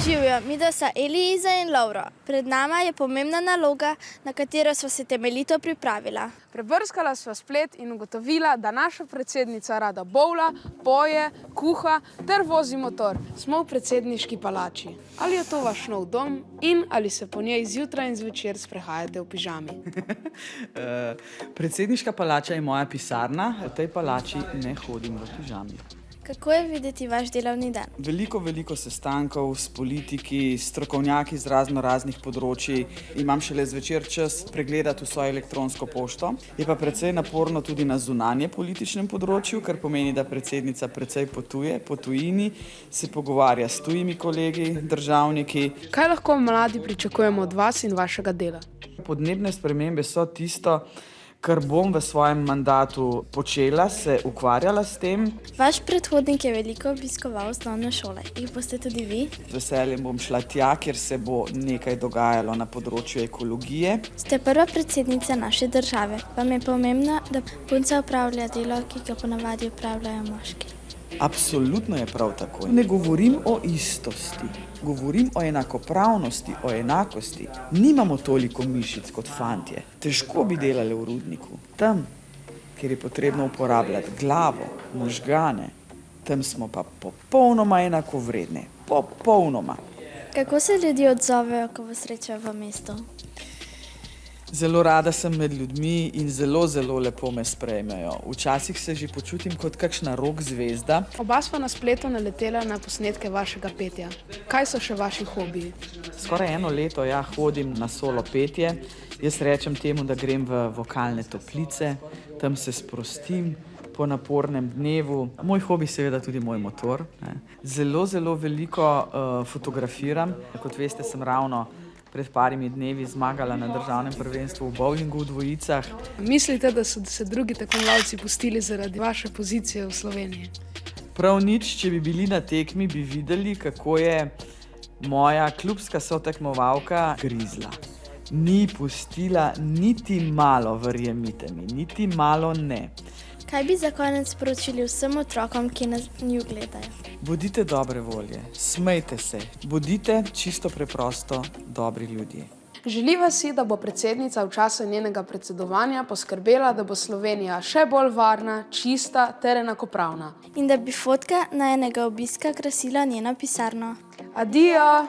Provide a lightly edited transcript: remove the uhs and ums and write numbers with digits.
Živijo, midva sta Eliza in Lovro. Pred nama je pomembna naloga, na katero sva se temeljito pripravila. Prebrskala sva splet in ugotovila, da naša predsednica rada bovla, poje, kuha ter vozi motor. Smo v predsedniški palači. Ali je to vaš nov dom in ali se po njej zjutraj in zvečer sprehajate v pižami? Predsedniška palača je moja pisarna, v tej palači ne hodim v pižami. Kako je videti vaš delovni dan? Veliko sestankov s politiki, strokovnjaki z raznih področji. Imam šele zvečer čas pregledati vso elektronsko pošto. Je pa precej naporno tudi na zunanje političnem področju, kar pomeni, da predsednica precej potuje po tujini, se pogovarja s tujimi kolegi, državniki. Kaj lahko mladi pričakujemo od vas in vašega dela? Podnebne spremembe so tisto, kar bom v svojem mandatu počela, se ukvarjala s tem. Vaš predhodnik je veliko obiskoval osnovne šole. Jih boste tudi vi? Z veseljem bom šla tja, kjer se bo nekaj dogajalo na področju ekologije. Ste prva predsednica naše države. Vam je pomembno, da punca opravlja delo, ki ga ponavadi opravljajo moški? Absolutno je prav tako. Ne govorim o istosti, govorim o enakopravnosti, o enakosti. Nimamo toliko mišic kot fantje. Težko bi delali v rudniku. Tam, kjer je potrebno uporabljati glavo, možgane, tam smo pa popolnoma enakovredni. Popolnoma. Kako se ljudje odzovejo, ko vas srečajo v mestu? Zelo rada sem med ljudmi in zelo lepo me sprejmejo. Včasih se že počutim kot kakšna rock zvezda. Oba sva na spletu naletela na posnetke vašega petja. Kaj so še vaši hobiji? Skoraj 1 leto hodim na solo petje. Jaz rečem temu, da grem v vokalne toplice, tam se sprostim po napornem dnevu. Moj hobi seveda tudi moj motor. Zelo veliko fotografiram. Kot veste, sem ravno pred parimi dnevi zmagala na državnem prvenstvu v bowlingu v dvojicah. Mislite, da so se drugi tekmovalci pustili zaradi vaše pozicije v Sloveniji? Prav nič, če bi bili na tekmi, bi videli, kako je moja klubska sotekmovalka grizla. Ni pustila niti malo, verjemite mi, niti malo ne. Kaj bi za konec sporočili vsem otrokom, ki nas nju gledajo? Bodite dobre volje, smejte se, bodite čisto preprosto dobri ljudje. Želiva si, da bo predsednica v času njenega predsedovanja poskrbela, da bo Slovenija še bolj varna, čista ter enakopravna. In da bi fotka na enega obiska krasila njeno pisarno. Adijo!